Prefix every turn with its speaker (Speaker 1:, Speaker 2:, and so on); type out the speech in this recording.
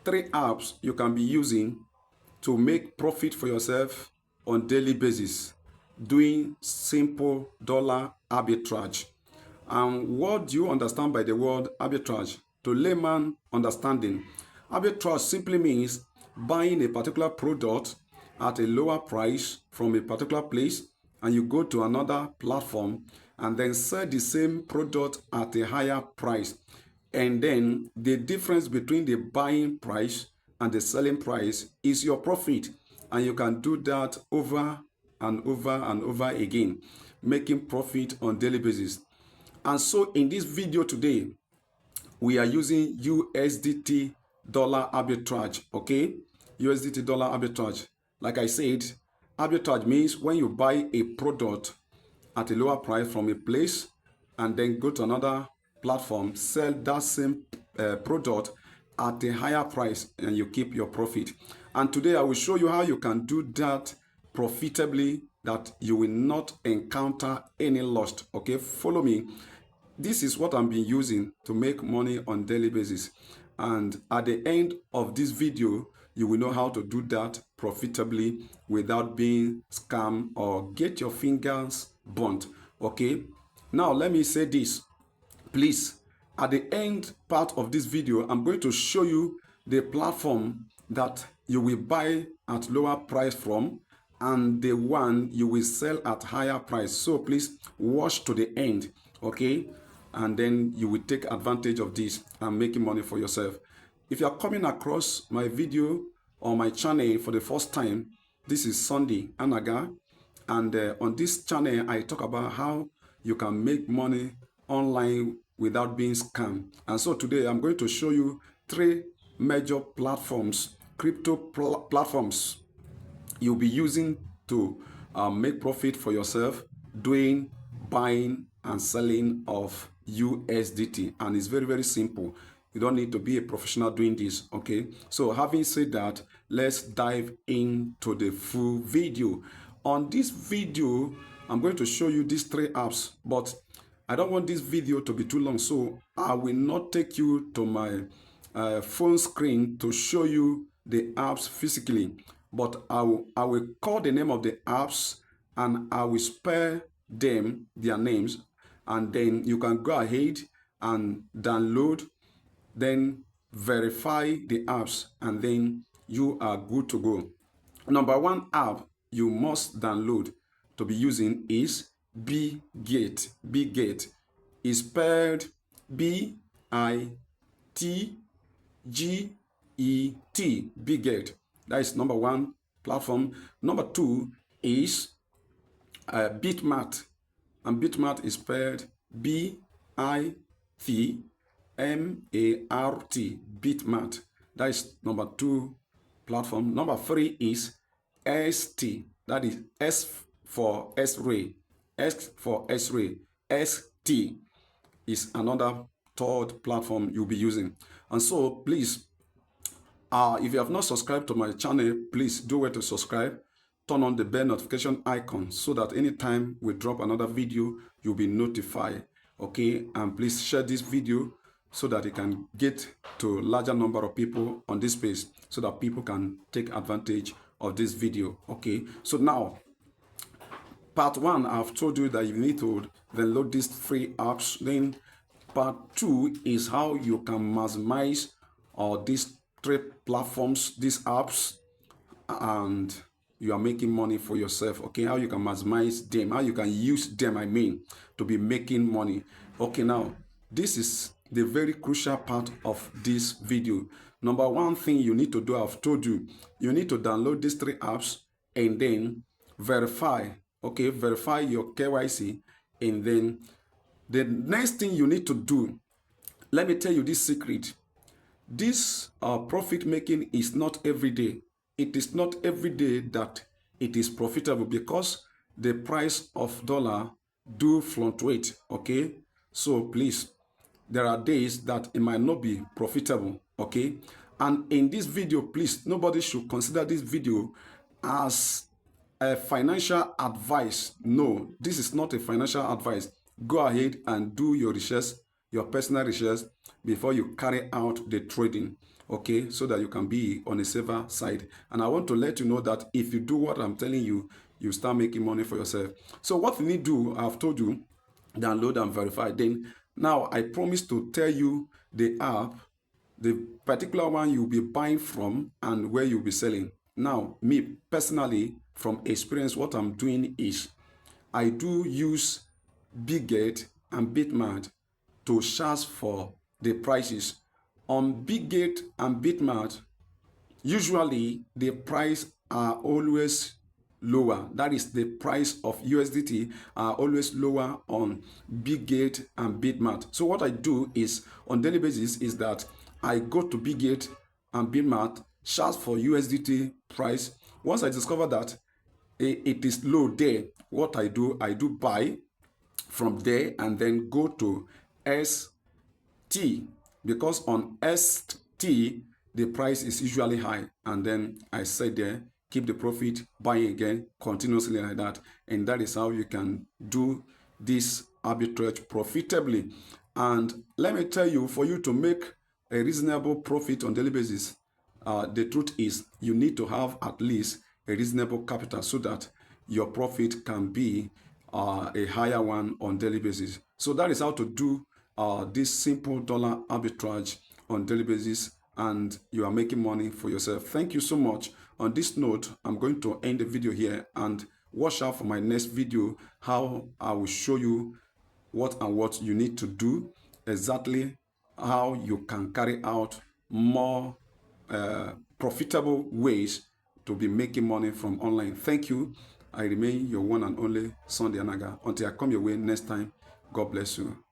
Speaker 1: three apps you can be using to make profit for yourself on daily basis, doing simple dollar arbitrage. And what do you understand by the word arbitrage? To layman understanding, arbitrage simply means buying a particular product at a lower price from a particular place, and you go to another platform and then sell the same product at a higher price. And then the difference between the buying price and the selling price is your profit. And you can do that over and over and over again, making profit on daily basis. And so in this video today, we are using USDT dollar arbitrage, okay? USDT dollar arbitrage. Like I said, arbitrage means when you buy a product at a lower price from a place and then go to another platform, sell that same product at a higher price, and you keep your profit. And today I will show you how you can do that profitably, that you will not encounter any loss. Okay, follow me. This is what I'm been using to make money on daily basis, and at the end of this video you will know how to do that profitably without being scammed or get your fingers burnt. Okay, now let me say this. Please, at the end part of this video, I'm going to show you the platform that you will buy at lower price from and the one you will sell at higher price. So please watch to the end, okay? And then you will take advantage of this and making money for yourself. If you are coming across my video or my channel for the first time, this is Sunday Anaga, and on this channel I talk about how you can make money online without being scammed. And so today I'm going to show you three major platforms, crypto platforms you'll be using to make profit for yourself doing buying and selling of USDT. And it's very, very simple. You don't need to be a professional doing this, okay? So having said that, let's dive into the full video. On this video, I'm going to show you these three apps, but I don't want this video to be too long, so I will not take you to my phone screen to show you the apps physically, but I will call the name of the apps and I will spell them, their names, and then you can go ahead and download, then verify the apps, and then you are good to go. Number one app you must download to be using is Bitget. Bitget is spelled B-I-T-G-E-T. Bitget. That is number one platform. Number two is Bitmart, and Bitmart is spelled B-I-T-M-A-R-T. Bitmart. That is number two platform. Number three is ST. That is S for S-Ray. S for S-Ray. ST is another third platform you'll be using. And so please, if you have not subscribed to my channel, please do well to subscribe. Turn on the bell notification icon so that anytime we drop another video, you'll be notified. Okay, and please share this video so that it can get to a larger number of people on this space, so that people can take advantage of this video. Okay, so now part one, I've told you that you need to download these free apps. Then part two is how you can maximize these three platforms, these apps, and you are making money for yourself. Okay, how you can maximize them, how you can use them, to be making money. Okay, now this is the very crucial part of this video. Number one thing you need to do, I've told you, you need to download these three apps and then verify. Okay, verify your KYC, and then the next thing you need to do, let me tell you this secret. This profit making is not every day. It is not every day that it is profitable, because the price of dollar do fluctuate. Okay, so please, there are days that it might not be profitable. Okay, and in this video, please, nobody should consider this video as a financial advice. No, this is not a financial advice. Go ahead and do your research, your personal research, before you carry out the trading. okay, so that you can be on a safer side. And I want to let you know that if you do what I'm telling you, you start making money for yourself. So what you need to do, I've told you, download and verify. Then now I promise to tell you the app, the particular one you'll be buying from and where you'll be selling. Now, me personally, from experience, what I'm doing is I do use Biggate and Bitmart to charge for the prices. On Biggate and Bitmart, usually the price are always lower. That is, the price of USDT are always lower on Biggate and Bitmart. So what I do is on daily basis is that I go to Biggate and Bitmart, search for USDT price. Once I discover that it is low there, what I do buy from there and then go to ST, because on ST the price is usually high, and then I say there, keep the profit, buy again continuously like that. And that is how you can do this arbitrage profitably. And let me tell you, for you to make a reasonable profit on daily basis, the truth is you need to have at least a reasonable capital so that your profit can be a higher one on daily basis. So that is how to do this simple dollar arbitrage on daily basis, and you are making money for yourself. Thank you so much. On this note, I'm going to end the video here, and watch out for my next video, how I will show you what you need to do, exactly how you can carry out more profitable ways to be making money from online. Thank you. I remain your one and only Sunday Anaga. Until I come your way next time, God bless you.